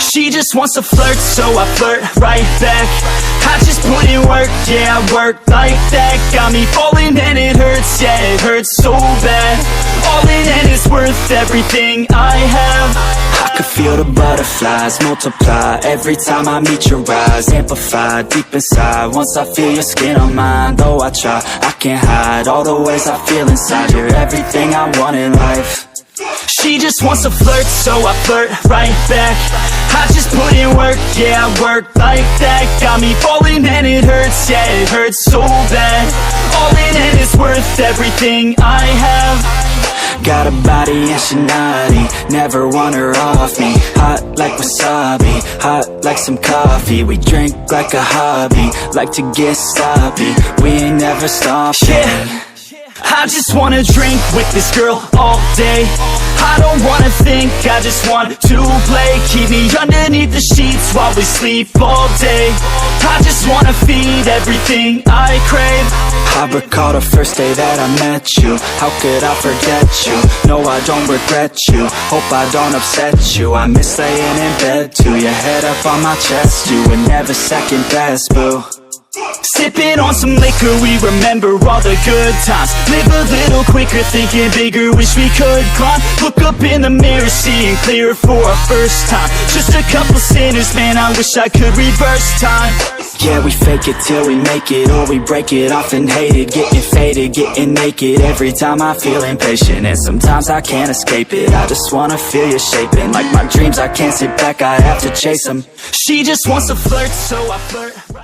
She just wants to flirt, so I flirt right back. I just put in work, yeah, I work like that. Got me falling and it hurts, yeah, it hurts so bad. All in and it's worth everything I have. I could feel the butterflies multiply every time I meet your eyes. Amplify deep inside once I feel your skin on mine. Though I try, I can't hide all the ways I feel inside. You're everything I want in life. She just wants to flirt, so I flirt right back. I just put in work, yeah, I work like that. Got me falling and it hurts, yeah, it hurts so bad. All in and it's worth everything I have. Got a body and she naughty, never want her off me. Hot like wasabi, hot like some coffee. We drink like a hobby, like to get sloppy. We ain't never stopping. Yeah. I just wanna drink with this girl all day. I don't wanna think, I just want to play. Keep me underneath the sheets while we sleep all day. I just wanna feed everything I crave. I recall the first day that I met you. How could I forget you? No, I don't regret you. Hope I don't upset you. I miss laying in bed too. Your head up on my chest, you were never second best, boo. Sipping on some liquor, we remember all the good times. Live a little quicker, thinking bigger, wish we could climb. Look up in the mirror, seeing clearer for our first time. Just a couple sinners, man, I wish I could reverse time. Yeah, we fake it till we make it, or we break it off and hate it. Getting faded, getting naked, every time I feel impatient. And sometimes I can't escape it, I just wanna feel you shaping. Like my dreams, I can't sit back, I have to chase them. She just wants to flirt, so I flirt.